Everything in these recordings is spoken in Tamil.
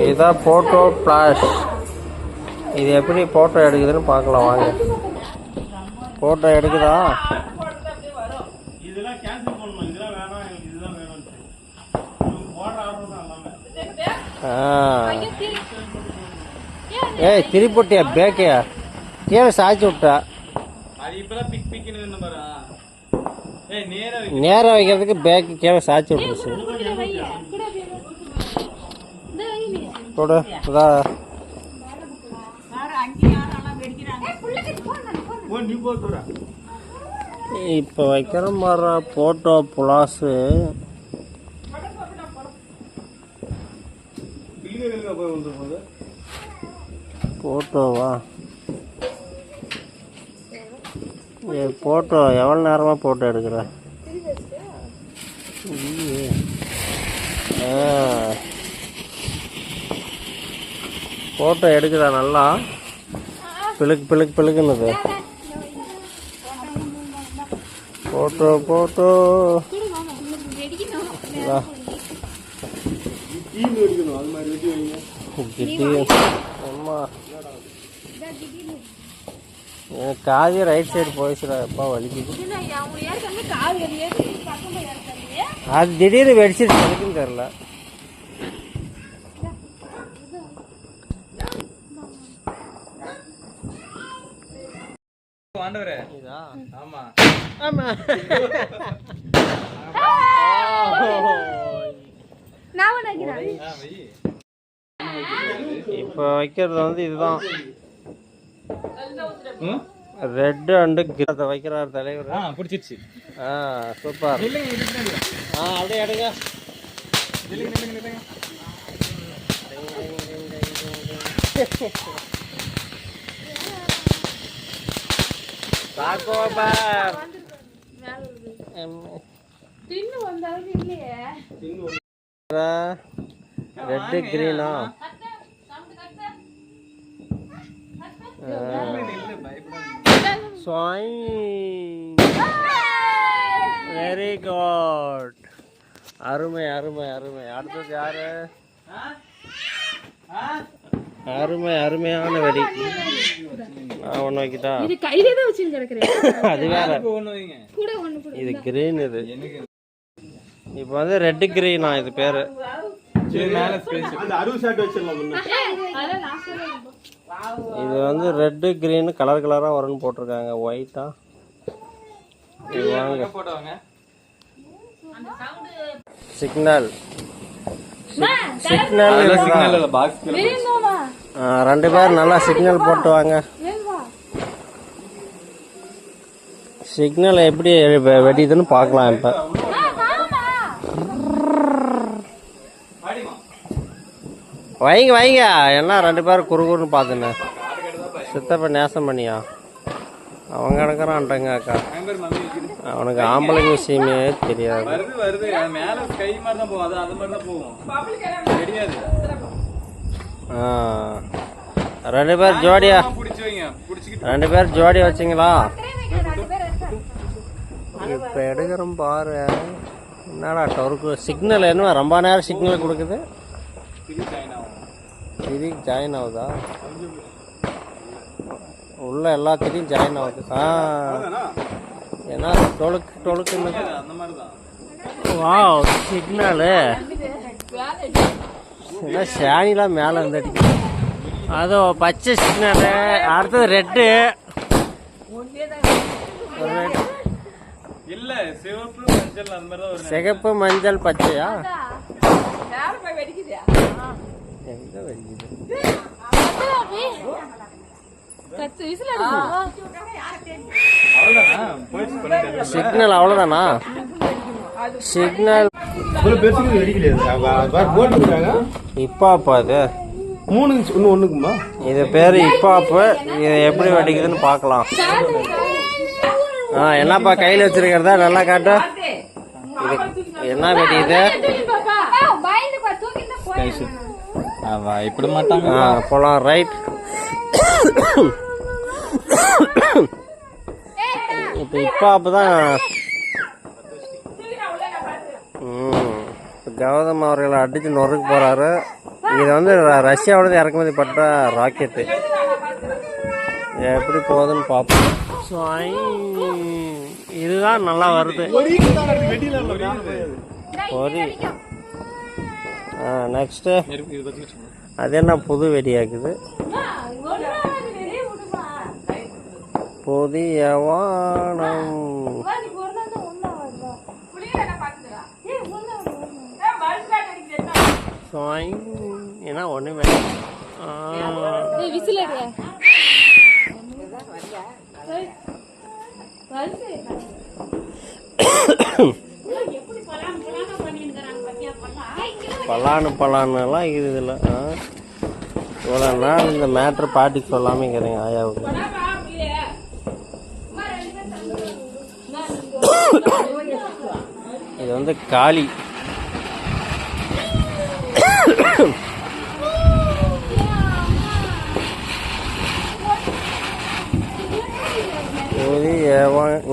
இதுதான் போட்டோ ஃப்ளாஷ். இது எப்படி போட்டோ எடுக்குதுன்னு பார்க்கலாம் வாங்க. போட்டோ எடுக்குதா? ஏய் திருப்பட்டியா பேக்கையா கீழே சாய்ச்சி விட்டா நேரம் வைக்கிறதுக்கு பேக்கு கீழே சாய்ச்சி விட்டுருச்சு. போடு இப்போ வைக்கிற மாதிரி போட்டோ புலாஸு. போட்டோவா? போட்டோ எவ்வளோ நேரமாக போட்டோ எடுக்கிற? போட்டோ எடுக்குதா நல்லா? பிளுக்குன்னுது. போட்டோ போட்டோ அம்மா காது ரைட் சைடு போயிடுச்சுடா. எப்பா வலிக்குது. அது திடீர்னு வெடிச்சிட்டு வலிக்குன்னு தெரில. இப்ப வைக்கிறது வந்து இதுதான் ரெட் அண்ட் கிரீன் வைக்கிறார் தலைவர். பிடிச்சிருச்சு. சூப்பர். அப்படியே எடுங்க. ரெட்டு கிரீனா? Very good. அருமை அருமை அருமை. அடுத்தது யாரு? அருமையான வெடி. ஒன்று வைக்கிட்டா? அது வேற. இது கிரீன். இது இப்போ வந்து ரெட்டு கிரீனா இது பேரு. இது வந்து ரெட்டு கிரீன் கலர் கலரா வரும்னு போட்டிருக்காங்க. ஒயிட்டா? சிக்னல் ரெண்டு பேர் நல்லா சிக்னல் போட்டு வாங்க. சிக்னல் எப்படி வெடிதுன்னு பார்க்கலாம். இப்ப வைங்க என்ன ரெண்டு பேரும் குறுகுறுன்னு பார்த்துன்னு சித்தப்ப நேசம் பண்ணியா? அவங்க கிடக்குறான்ட்டங்க அக்கா. அவனுக்கு ஆம்பளைங்க விஷயமே தெரியாது. ரெண்டு பேர் ஜோடியா வச்சிங்களா? இப்ப எடுக்கிறோம் பாரு. என்னடா டொருக்கு சிக்னல் என்ன ரொம்ப நேரம் சிக்னல் கொடுக்குது. இது ஜாயின் ஆகுதா? உள்ள எல்லாத்துலேயும் ஜாயின் ஆகுது. ஏன்னா டொலுக்குன்னு வாவ் சிக்னலு. சாணிலாம் மேலே வந்து அடிக்குது. அதோ பச்சை சிக்னலு. அடுத்தது ரெட்டு. சிகப்பு மஞ்சள் பச்சையா? எங்க வெடிக்குது? சிக்னல் அவ்வளவுதானா? சிக்னல் இப்பாப்பா அது 3 இது பேரு இப்பாப்பு. இது எப்படி வெடிக்குதுன்னு பார்க்கலாம். என்னப்பா கையில் வச்சிருக்கிறதா நல்லா காட்டு. இது என்ன வெடிக்குது? இப்படி மாட்டாங்க. போலாம் ரைட். இப்போ அப்பதான் கௌதம் அவர்களை அடித்து நொறுக்கு போகிறாரு. இது வந்து ரஷ்யாவோட இறக்குமதி பட்ட ராக்கெட்டு. எப்படி போகுதுன்னு பார்ப்போம். இதுதான் நல்லா வருது. பொறி. நெக்ஸ்ட்டு அது என்ன புது வெடியாக்குது. புதிய வானம். ஏன்னா ஒண்ணுமே பலானுலாம் இருக்குதுல்ல. இவ்வளோ நாள் இந்த மேட்ரு பாட்டிக்கு சொல்லாமல் இருக்கிறேங்க ஆயாவுக்கு. இது வந்து காளி.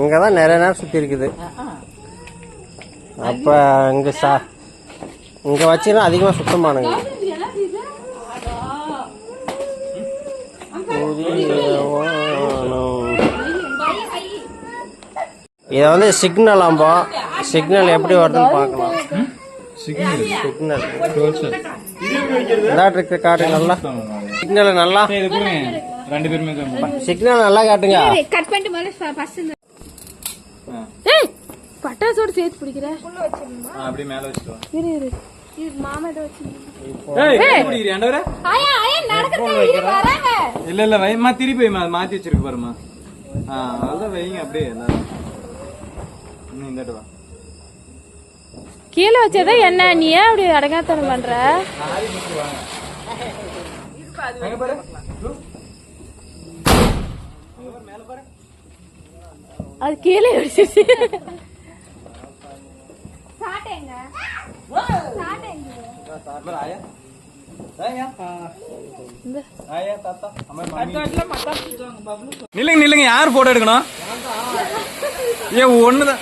இங்கே தான் நிறைய நேரம் சுற்றி இருக்குது. அப்போ இங்கே வச்சுன்னா அதிகமாக சுத்தமானுங்க. இதை வந்து சிக்னல் ஆம்பா. சிக்னல் எப்படி வருதுன்னு பார்க்கலாம். சிக்னல் காட்டுங்க நல்லா. சிக்னல் நல்லா சிக்னல் நல்லா காட்டுங்க. பட்டாசோட சேர்த்து பிடிக்கிற இல்ல வைமா திருப்பி மாத்தி வச்சிருக்கு பாருமா. அதான் வைங்க அப்படியே கீழே வச்சதா என்ன நீ ஏன் அப்படி அடங்காத்தனம் பண்ற? அது கீழே வச்சிருச்சு. நில்லுங்க யார் போட்டோ எடுக்கணும்? ஏன் ஒண்ணுதான்.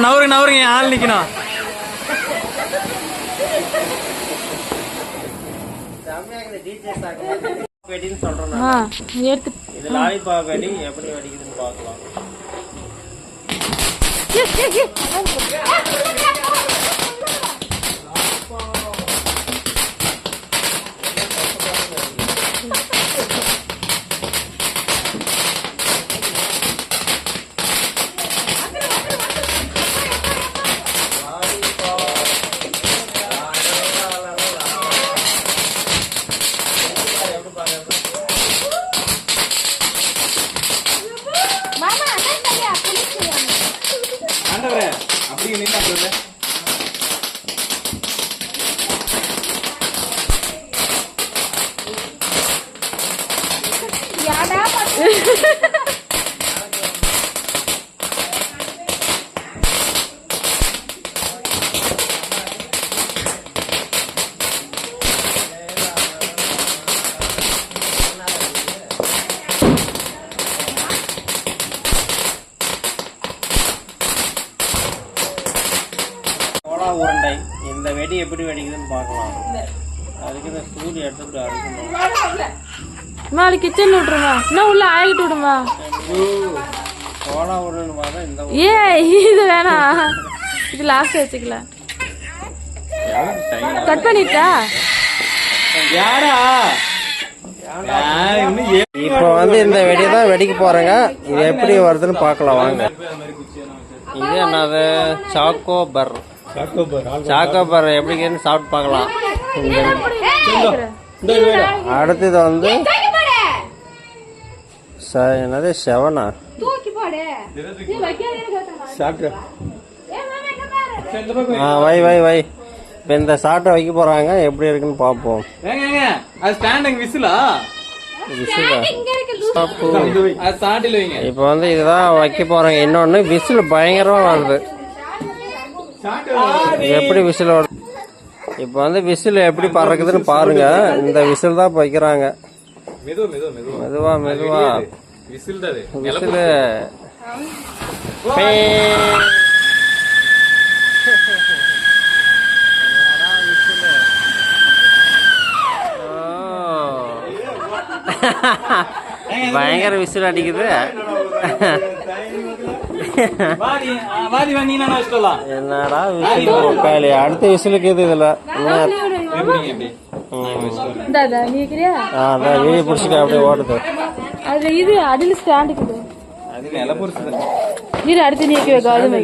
நவருங்க ஆள் நிக்கணும். இது லாலிபாப் வெடி எப்படி வெடிக்குதுன்னு பார்க்கலாம். அப்படியே நின்னா சொல்லு. உருண்டை இந்த வெடி எப்படி வெடிக்குதுன்னு பார்க்கலாம். அதுக்கு இந்த சூடு எடுத்துட்டு அறுக்கணும். கிச்சன்ல விட்டுருமா இன்னும் உள்ள ஆகிட்டு விடுமா. கோலா உருண்டைன்னு பார்த்தா இந்த இது வேணாம். இது லாஸ்ட் வச்சுக்கலாம். கட் பண்ணிட்டா இப்போ வந்து இந்த வெடியை தான் வெடிக்க போறேங்க. இது எப்படி வருதுன்னு பார்க்கலாம் வாங்க. இது என்னது சாக்கோபர். சாக்கோபர் எப்படின்னு சாப்பிட்டு பார்க்கலாம். அடுத்தது வந்து என்னது செவனா. வை வை வை. இப்போ இந்த சாட்டை வைக்க போறாங்க. எப்படி இருக்குன்னு பார்ப்போம். இப்போ வந்து இதுதான் வைக்க போறாங்க. இன்னொன்னு விசில் பயங்கரமா வருது. எப்படி விசில் வருது? இப்போ வந்து விசில் எப்படி பறக்குதுன்னு பாருங்க. இந்த விசில் தான் வைக்கிறாங்க. மெதுவா மெதுவா விசில். பயங்கர விசில் அடிக்குது. என்னடா விசில் போக்காளி, அடுத்த விசிலுக்கு இது இதுல அதான் வீடியோ பிடிச்சிட்டு அப்படியே ஓடுது. அது இது அடியில் ஸ்டாண்டுக்குது. இது அடுத்து நீக்கி கௌதம்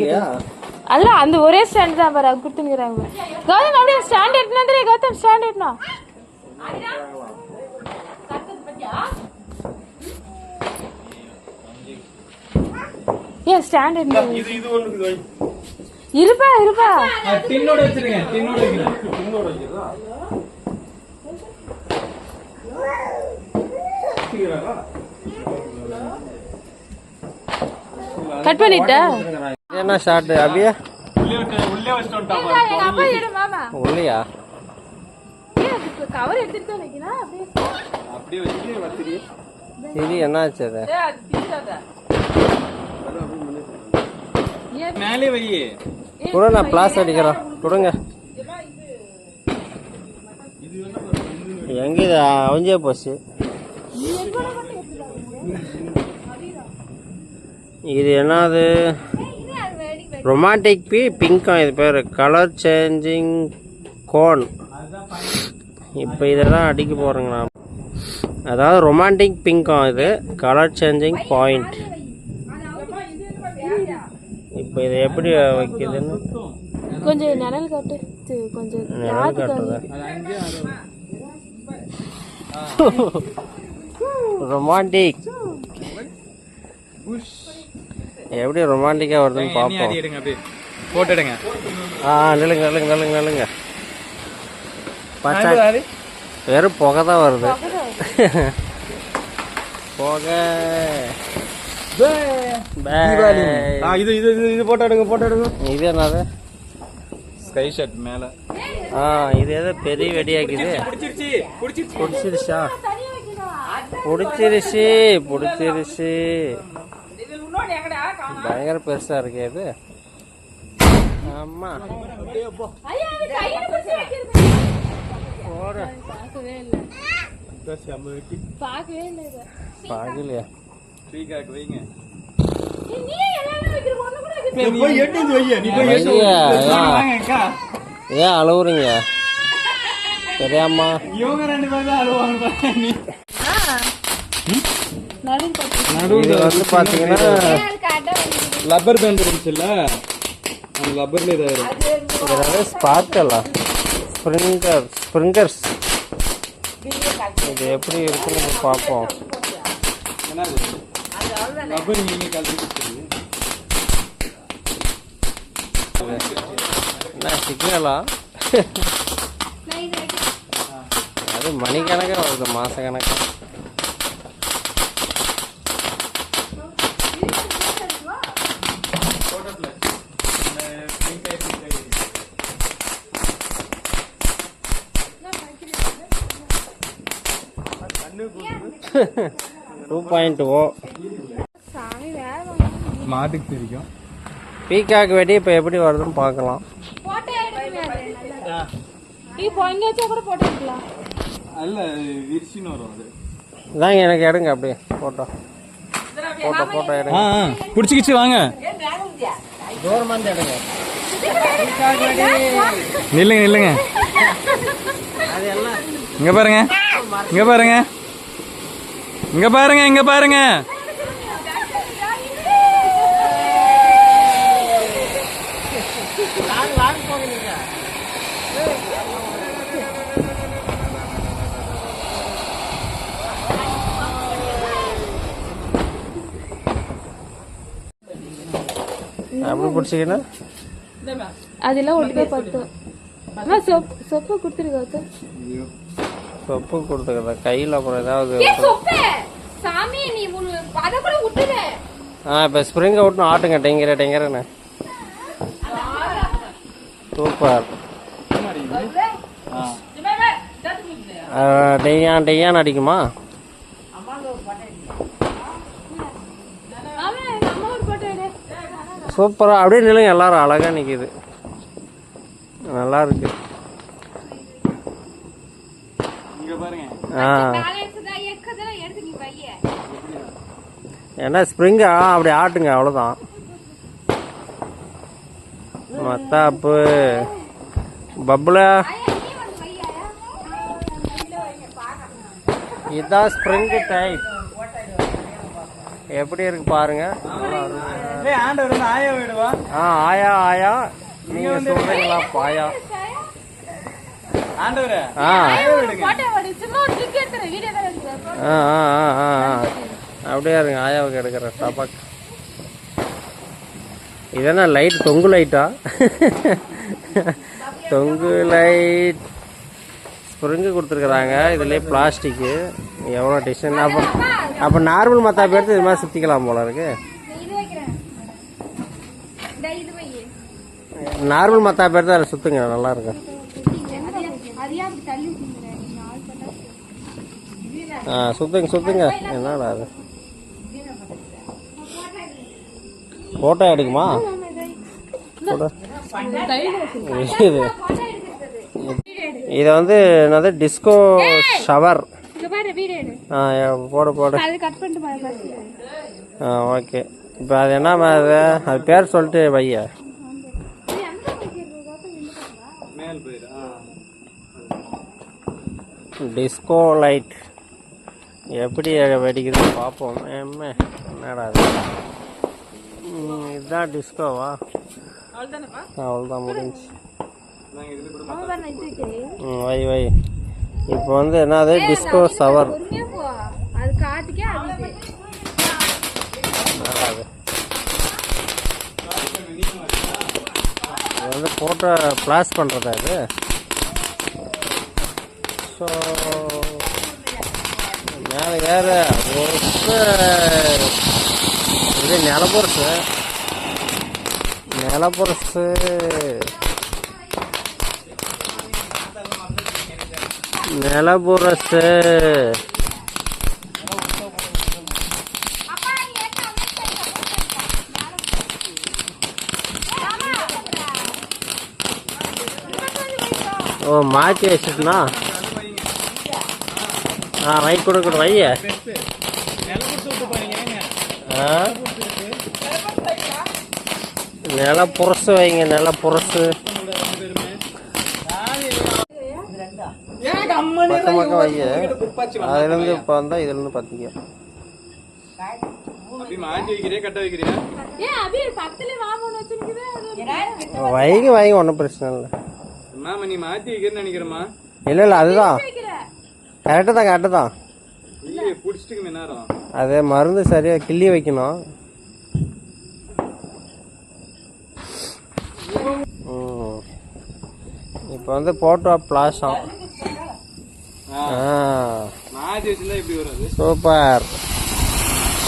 அல்ல, அந்த ஒரே ஸ்டாண்ட் தான் பாரு கொடுத்துங்கிறாங்க. கௌதம் அப்படியே ஸ்டாண்ட் எட்டுனா தெரியும். கௌதம் ஸ்டாண்ட் எட்டுனா ஏன் ஸ்டாண்ட் எட்டுனா இருப்பா இருப்பா. டின்னோட வச்சிருங்க, டின்னோட வைக்கிறேன். கட் பண்ணிட்ட என்ன ஷாட் அபியா? உள்ளே வச்சிட்டோம். உள்ளையா? கவர் எடுத்துட்டு வைக்கணும். அப்படியே வச்சு வச்சிரு. இது என்ன ஆச்சு? அது மேலே வை. கூட நான் பிளாஸ் அடிக்கிறேன். கொடுங்க. எங்க இது அவஞ்சே போச்சு. இது என்னது? ரொமான்டிக் பிங்கம் இது பேர். Colour changing cone. இப்போ இதெல்லாம் அடிக்க போகிறேங்க நான். அதாவது ரொமான்டிக் பிங்கம் இது. Colour changing point. இப்போ இது எப்படி வைக்குதுன்னு கொஞ்சம் நிழல் காட்டு. கொஞ்சம் நிழல் காட்டுறதா? ரொமான்டிக் எப்படி ரொமான்டிக்கா வருதுன்னு பார்ப்போம். போட்டுடுங்க. நில்லுங்க நில்லுங்க நில்லுங்க நில்லுங்க. பார்த்தா வெறும் புகை தான் வருது. புகை. இது இது இது போட்டோ எடுங்க, போட்டோ எடுங்க. இது என்னது? ஸ்கை ஷாட் மேல. இது ஏதோ பெரிய வெடியாக்குது. பிடிச்சிருச்சா? பிடிச்சிருச்சு பிடிச்சிருச்சு. பயங்கர பெருசா இருக்கே இது. ஆமா பாக்கலையா? ஏன் அழுவுறீங்க? சரியாம்மா? இது வந்து பாத்தீங்கன்னா லப்பர் பேண்ட் இருந்துச்சுல்ல, அந்த லப்பர்ல இதாயிரும். ஸ்பார்க்கலா ஸ்ப்ரிங்கர்ஸ். இது எப்படி இருக்குன்னு பார்ப்போம். லப்பர் நீங்க கலந்து என்ன சிக்னலா? அது மணிக்கணக்காக வருது, மாச கணக்கு. மாட்டுக்கு தெரியும். பீகாக் வெடி இப்போ எப்படி வருதுன்னு பார்க்கலாம். அல்ல விரிச்சின்னு வரும் அது. இதாங்க எனக்கு எடுங்க அப்படியே போட்டோ போட்டோ போட்டோ எடுங்க. பிடிச்சிக்கிச்சு வாங்க. கவர்மெண்ட் எடுங்க. நில்லுங்க நில்லுங்க. இங்க பாருங்க, இங்க பாருங்க, இங்க பாருங்க, இங்க பாருங்க. அப்படி பிடிச்சிக்கினா அதெல்லாம் ஒட்டுக்கா பார்த்தோம். சொப்பு கொடுத்துருக்கா? சொப்பு கொடுத்துக்கிறதா? கையில் அப்புறம் ஏதாவது இப்போ ஸ்ப்ரிங்கை விட்டு ஆட்டுங்க. டெங்கரை டெங்கரண்ணே. சூப்பர். டெய்யான் டெய்யான் அடிக்குமா? சூப்பரா. அப்படியே நில்லுங்க எல்லாரும். அழகா நிக்குது, நல்லா இருக்கு. ஏன்னா ஸ்ப்ரிங்கு அப்படி ஆட்டுங்க அவ்வளோதான். மத்தாப்பு பப்புல இதுதான் ஸ்ப்ரிங்கு டைப். எப்படி இருக்கு பாருங்க. ஆயா ஆயா நீங்க சொல்றீங்களா பாயா? அப்படியே இருங்க. ஆயாவுக்கு எடுக்கிற டபாக். இதென்ன லைட்? தொங்கு லைட்டா? தொங்கு லைட் ஸ்ப்ரிங்கு கொடுத்துருக்குறாங்க. இதுலேயே பிளாஸ்டிக்கு எவ்வளோ டிசைன். அப்போ நார்மல் மத்தாப்பு எடுத்து இது மாதிரி சுற்றிக்கலாம் போல இருக்கு. நார்மல் மத்தாப்பு எடுத்து அதில் சுற்றுங்க, நல்லா இருக்கும். சுத்துங்க சுத்துங்க. என்னடா அது போட்டோ எடுக்குமா? இதை வந்து என்னது டிஸ்கோ ஷவர். போடு போடு. ஓகே. இப்போ அது என்ன அது பேர் சொல்லிட்டு வைய. டிஸ்கோ லைட் எப்படி வெடிக்குது பார்ப்போம். என்னடா அது? இதுதான் டிஸ்கோவா? அவ்வளோதான் முடிஞ்சு. வை வை. இப்போ வந்து என்னது டிஸ்கோ ஷவர். இது வந்து போட்டோ ஃப்ளாஷ் பண்ணுறதா இது? ஸோ மேலே வேற இது நிலப்பொருசு. நிலப்பொருசு நிலப்பொருசு ஓ மாற்றி வச்சுட்டுனா வை கொடுக்க வைய. நிலப்புரசு வைங்க. நிலப்புரசு பக்கம் பக்கம் வைய. அதுலேருந்து இப்போ வந்தால் இதுலேருந்து பார்த்திங்க. வைங்க வைங்க, ஒன்றும் பிரச்சனை இல்லை. இல்லை இல்லை அதுதான் கரெக்டு தான் கரெக்டு தான். அது மருந்து சரியாக கிள்ளி வைக்கணும். இப்போ வந்து போட்டோ பிளாஷம். சூப்பர்.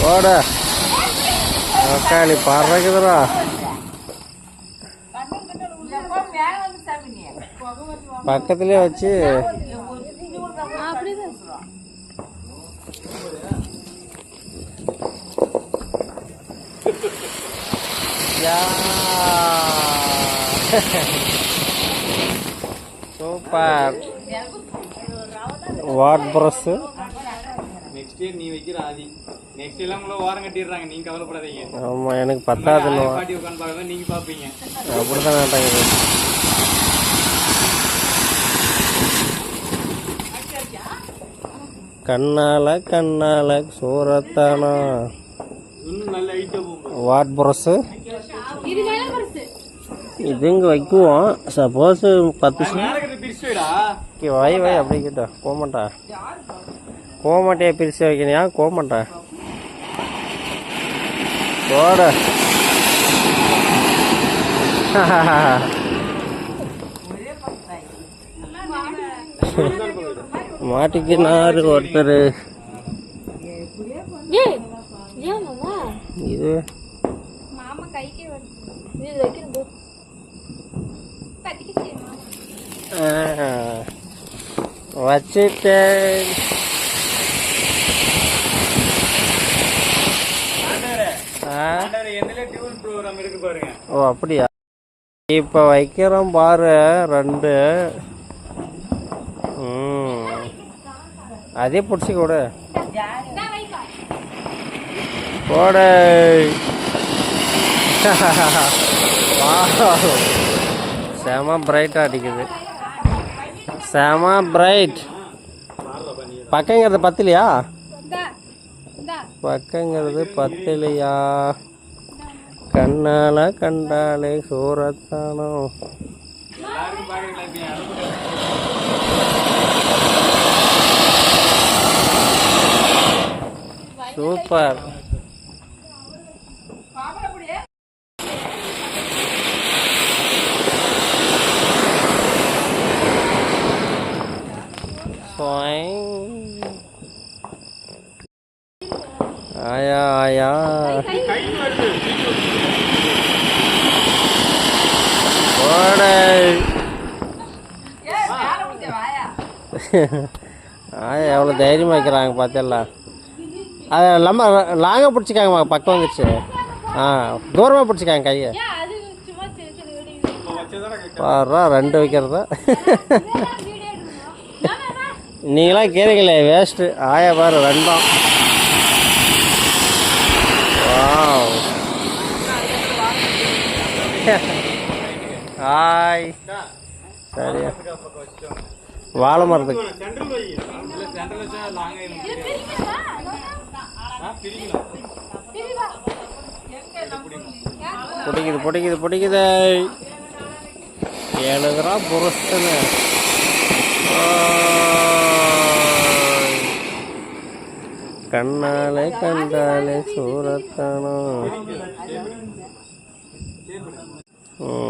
போட தக்காளி பறக்குதுரா. பக்கத்துலயே வச்சு super. What brush next year நீ வைக்கிற ஆதி. நெக்ஸ்ட் எல்லாம் உங்களை ஓரம் கட்டிடுறாங்க, நீங்க கவலைப்படாதீங்க. ஆமா எனக்கு பத்தாது. பாட்டி உட்காந்து பார்க்க நீங்க பாப்பீங்க. அப்படிதான் நாட்டாங்க. கண்ணால கண்ணால சோரத்தானா. வாட் ப்ரஷ் இது இங்கே வைக்குவோம். சப்போஸ் 10 வை வை அப்படி கிட்ட கோமாட்டா. கோமாட்டையை பிரித்து வைக்கணியா? கோமாட்டா போட. மாட்டிக்கினாரு ஒருத்தர். இது வச்சுட்டேன். ஓ அப்படியா? இப்போ வைக்கிறோம் பாரு 2. அதே பிடிச்சி கூட போடு. செம பிரைட்டாக அடிக்குது, செம பிரைட். பக்கங்கிறது பத்தலையா? பக்கங்கிறது பத்தலையா? கண்ணால கண்டாலே சூரத்தானோ. சூப்பர். ஆயா ஆயா. ஆயா எவ்வளோ தைரியமாக வைக்கிறாங்க பார்த்தல. அது இல்லாமல் லாங்காக பிடிச்சிக்காங்கம்மா, பக்கம் வந்துடுச்சு. தூரமாக பிடிச்சிக்காங்க கையை. பாருறா 2 வைக்கிறதா. நீங்களாம் கேட்குறீங்களே வேஸ்ட்டு. ஆயா பாரு 2. ஹாய். சரியா வாழை மரத்துக்கு பிடிக்குது பிடிக்குது பிடிக்குது. ஏழுகிறா புருஷன்னு. கண்ணாலே கண்டாலே சூரத்தானோ.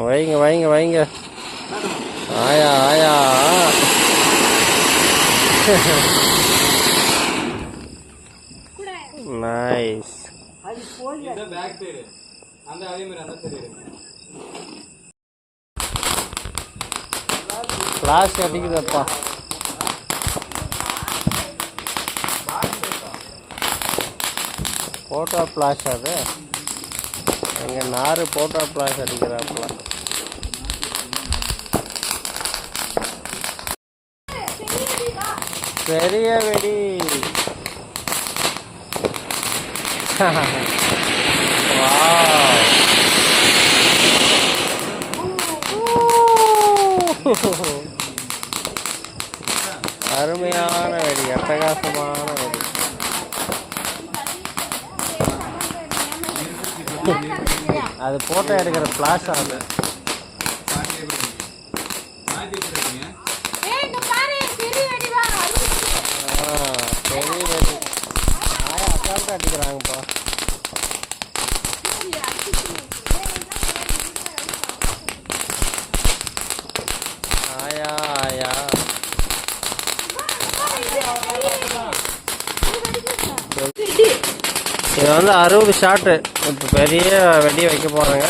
வைங்க வைங்க வைங்க. ஆயா ஆயா. நைஸ். ஃப்ளாஷ் அடிக்குதப்பா. Photo flash. அது எங்கள் நார் போட்டோ ஃப்ளாஷ் அடிக்கிறாப்புல. பெரிய வெடி. அருமையான வெடி, அட்டகாசமான வெடி. அது போட்டோ எடுக்கிற ஃப்ளாஷ். ஆகுது பெரிய வெடி. ஆயா அசால்ட்டு அடிக்கிறாங்கப்பா. ஆயா ஆயா. இது வந்து 60 ஷாட்டு. இப்போ பெரிய வெடி வைக்க போகிறாங்க.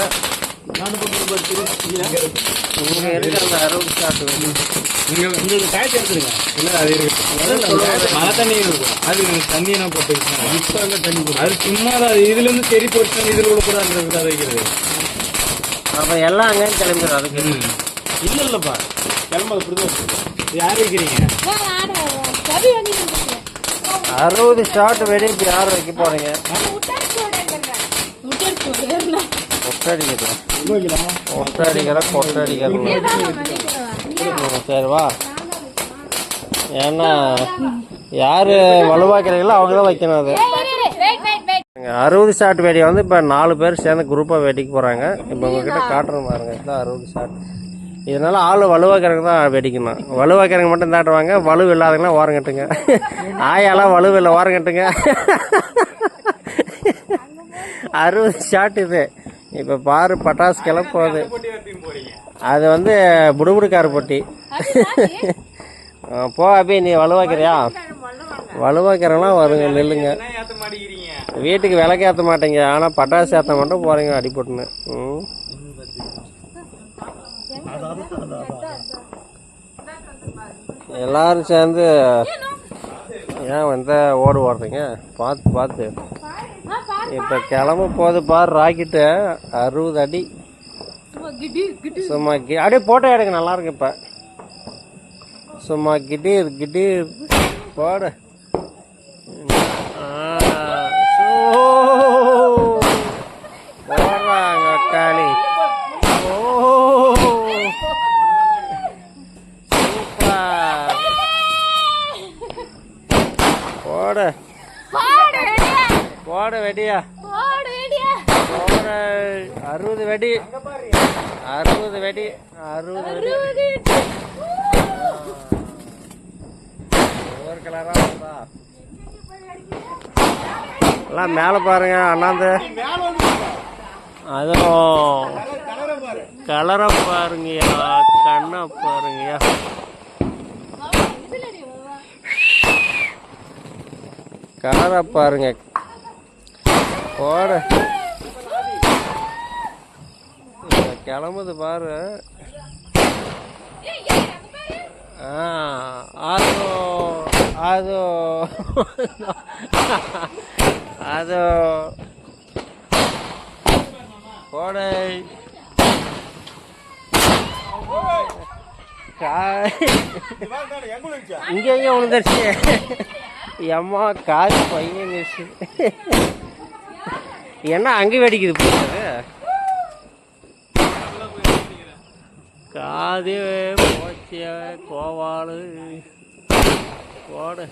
இங்கே இருக்கு அந்த 60 ஷாட்டு வெடி. உங்களுக்கு காய்ச்சி எடுத்துருங்க. இல்லை அது இருக்கு மழை தண்ணி இருக்கும். அது தண்ணியெல்லாம் போட்டு இப்போ அங்கே தண்ணி போடும். அது சும்மா தான். இதுலேருந்து தெரி போட்டு இதில் உள்ள கூட அந்த வைக்கிறது. அப்போ எல்லாம் அங்கே கிளம்பிடும். அதுக்கு இல்லை இல்லைப்பா கிளம்ப இப்படி யார் வைக்கிறீங்க? 60 ஷாட் வெடி இப்போ யார் வைக்க போறீங்க? சரி வா. ஏன்னா யாரு வலுவாக்குறீங்களோ அவங்க தான் வைக்கணும். அது 60 ஷாட் வெடியை வந்து இப்போ 4 பேர் சேர்ந்து குரூப்பாக வெடிக்க போகிறாங்க. இப்போ உங்ககிட்ட காட்டுறோம் பாருங்க. இதுதான் 60 ஷாட். இதனால ஆள் வலுவாக்கிறவங்க தான் வெடிக்கணும். வலுவாக்கிறவங்க மட்டும் தாட்டுவாங்க. வலு இல்லாதவங்களாம் ஓரங்கட்டுங்க. ஆயாலாம் வலு இல்லை ஓரங்கட்டுங்க. 60 ஷாட் இது. இப்போ பாரு பட்டாசு கிளம்ப போகுது. அது வந்து புடுபுடுக்கார போட்டி. போ அபி நீ வலுவாக்கிறியா? வலுவாக்கிறவங்களாம் வருங்க நெல்லுங்க. வீட்டுக்கு விளக்கு ஏற்ற மாட்டேங்க. ஆனால் பட்டாசு ஏற்ற மட்டும் போகிறீங்க அடிபட்டுன்னு. எல்லாரும் சேர்ந்து ஏன் வந்து ஓடுறீங்க? பார்த்து பார்த்து. இப்போ கிளம்ப போது பாரு ராக்கெட்டு 60 அடி. சும்மா அப்படியே போட்டோ எடுக்க நல்லா இருக்கு. இப்போ சும்மா கிட்டீர் கிட்டீர் போடு. போடு போடு வெடியா போடு 60 வெடி 60 வெடி 60 வெடி ஒவ்வொரு கலரா இருந்தா எல்லாம் மேலே பாருங்க அண்ணாந்து அதுவும் கலரை பாருங்கய்யா கண்ணை பாருங்கய்யா கலரை பாருங்க போடு கிளம்புது பாரு அது அது அது போடு இங்க எங்க விழுந்துருச்சு அம்மா காது பையன் என்ன அங்கே வெடிக்குது போகுது காதே போச்சிய கோவாலு போடு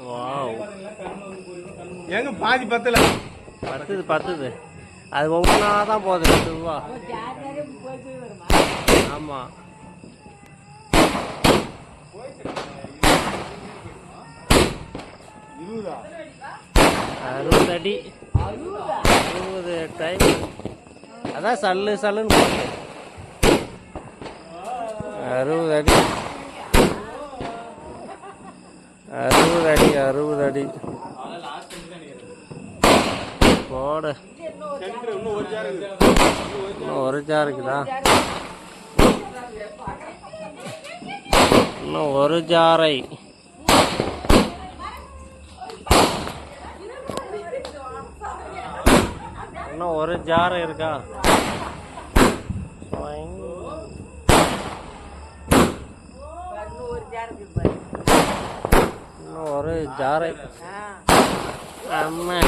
வாவ் எங்க பாதி பத்தல பத்துது அது ஒவ்வொன்றா தான் போகுது 2 ரூபா ஆமாம் 60 அடி 60 டைம் அதான் சல்லுன்னு போகுது 60 அடி 60 அடி 60 அடி போடு இன்னும் ஒரு ஜார் இருக்குதா இன்னும் ஒரு ஜாரை இன்னும் ஒரு ஜாரை இருக்கா இன்னும் ஒரு ஜாரை அம்மா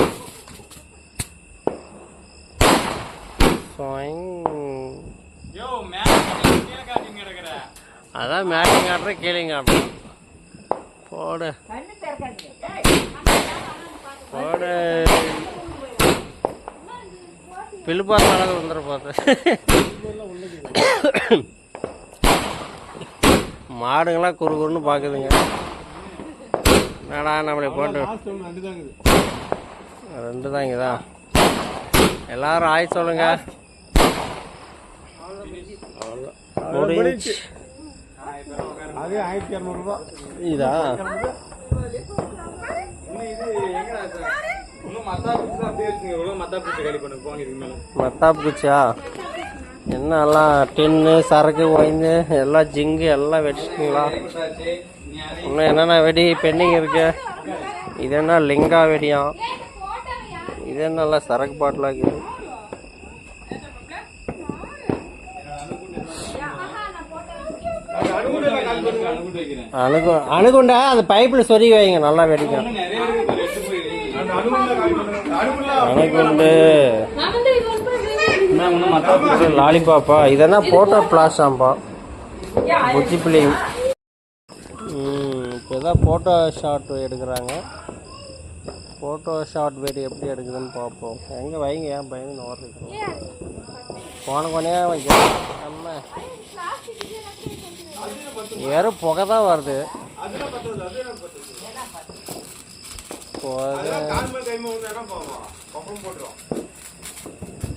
அதான் மேட்டிங் காட்டுற கீழே காட்டுறேன் போடு போடு பில்பார் அளவு வந்துட பார்த்து மாடுங்களாம் குறுகுறுன்னு பார்க்குதுங்க என்னடா நம்மளை போட்டு 2 தான் இங்கதான் எல்லாரும் ஆய் சொல்லுங்க அது 1200 ரூபாய் இதா மத்தாப்பு குச்சியா என்ன எல்லாம் டின்னு சரக்கு ஒயின்னு எல்லாம் ஜிங்கு எல்லாம் வெடிச்சிட்டிங்களா இன்னும் என்னென்ன வெடி பெண்டிங் இருக்கு இது என்ன லிங்கா வெடியாம் இது என்ன சரக்கு பாட்டில் இருக்குது அணுகுண்டா அந்த பைப்பில் சொருகி வைங்க நல்லா வெடிக்கும் அணுகுண்டு லாலிபாப்பா இதெல்லாம் போட்டோ பிளாஸாம்பா புச்சி பிள்ளைங்க இப்போ தான் ஃபோட்டோ ஷாட் எடுக்கிறாங்க ஃபோட்டோ ஷாட் வெடி எப்படி எடுக்குதுன்னு பார்ப்போம் எங்கே வைங்க ஏன் பயந்து ஓடுறீங்க போன கொனையா வைக்க நம்ம வெறும் புகை தான் வருது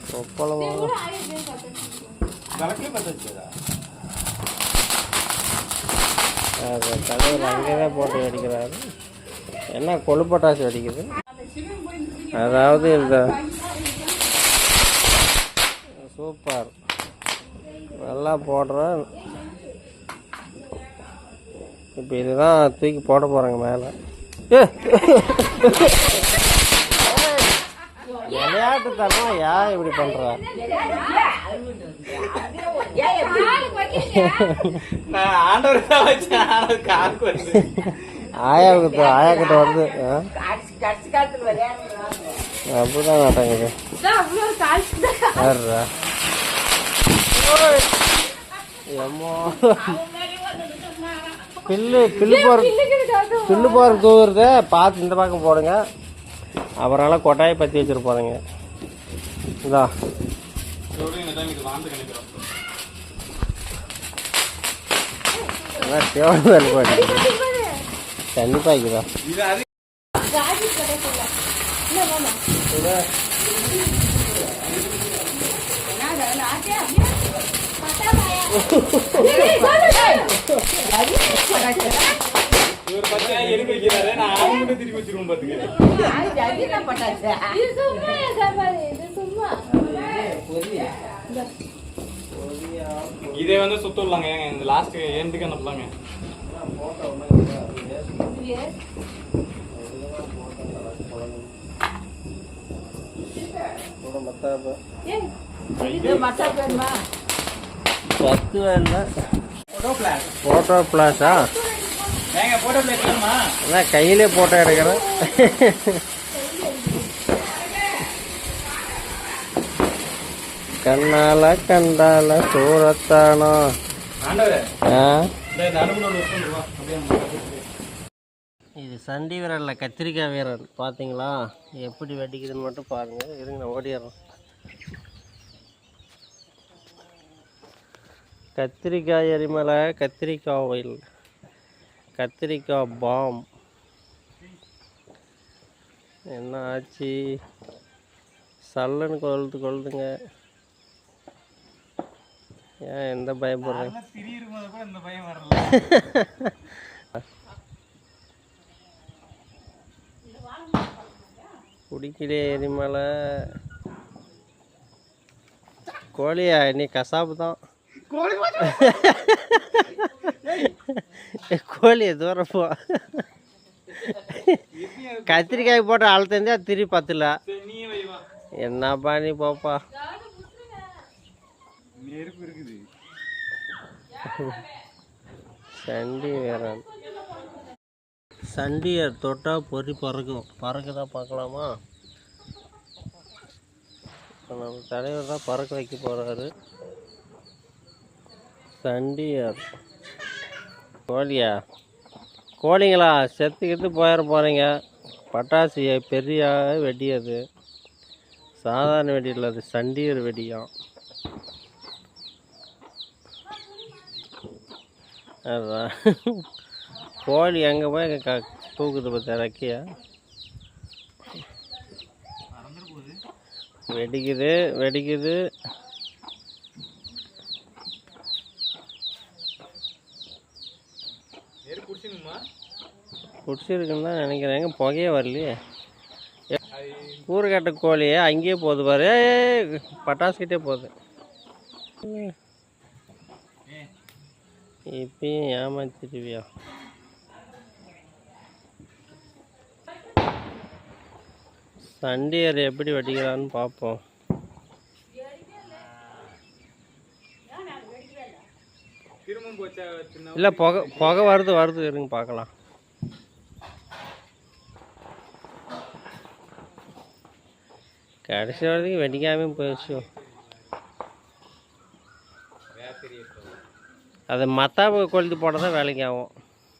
கொப்பளம் தலைவர் அங்கேதான் போட்டு வெடிக்கிறாரு என்ன கொழுப்பட்டாசு வெடிக்குது அதாவது இந்த சூப்பர் நல்லா போடுறேன் இப்போ இதுதான் தூக்கி போட போகிறாங்க மேலே விளையாட்டு தானே ஏன் இப்படி பண்ணுற ஆயாக்கிட்ட வருது அப்படிதான் மாட்டாங்க எம்மோ பில்லு போகிற தூவுறத பார்த்து இந்த பக்கம் போடுங்க. அப்புறம்லாம் கொட்டாயை பற்றி வச்சுட்டு போகிறேங்க. இதா தண்ணி பாய்க்குதா இதே வந்து சுத்தலாங்க இந்த லாஸ்ட் எண்டுக்கு அனுப்பலாங்க. போட்டோ பிளாஸா கையிலே போட்டோ எடுக்கிறேன். கண்ணால கண்டால சூரத்தானோ. இது சண்டி வீரன்ல கத்திரிக்காய் வீரன் பார்த்தீங்களா? எப்படி வெடிக்குதுன்னு மட்டும் பாருங்க. இருங்க நான் ஓடிடுறேன். கத்திரிக்காய் எரிமலை, கத்திரிக்காய் ஆயில், கத்திரிக்காய் பாம். என்ன ஆச்சு? சல்லன்னு கொழுதுங்க. ஏன் எந்த பயப்படுறேன்? குடிக்கலே எரிமலை. கோழியா? நீ கசாப்பு தான். கோழியை தூரம் போ. கத்திரிக்காய் போட்டு அழுத்தந்தே திரி பத்துல. என்னப்பா நீ போப்பா. சண்டி வீரன். சண்டியர் தொட்டா பொறி பறக்குதான் பார்க்கலாமா? நம்ம தலைவர் தான் பறக்க வைக்க போறாரு. சண்டியர் கோழியா? கோழிங்களா? செத்துக்கிட்டு போயிட போகிறீங்க. பட்டாசு பெரிய வெடி, அது சாதாரண வெடி இல்லை, அது சண்டியர் வெடியாம். அதான் கோழி எங்கே போய் தூக்குது பார்த்த இறக்கியா? வெடிக்குது. குடிச்சிருக்குன்னு தான் நினைக்கிறேங்க. புகையே வரலையே. கூறுகட்ட கோழியே அங்கேயே போகுது பாரு. பட்டாசுக்கிட்டே போகுது. இப்பயும் ஏமாத்திடுவியா? சண்டியர் எப்படி வெடிக்கிறான்னு பார்ப்போம். இல்லை புகை வருது இருங்க பார்க்கலாம். கடைசி வரதுக்கு வெடிக்காம போயிடுச்சு. அது மத்தாப்பு கொளுத்து போட்டால் தான் வேலைக்கு ஆகும்.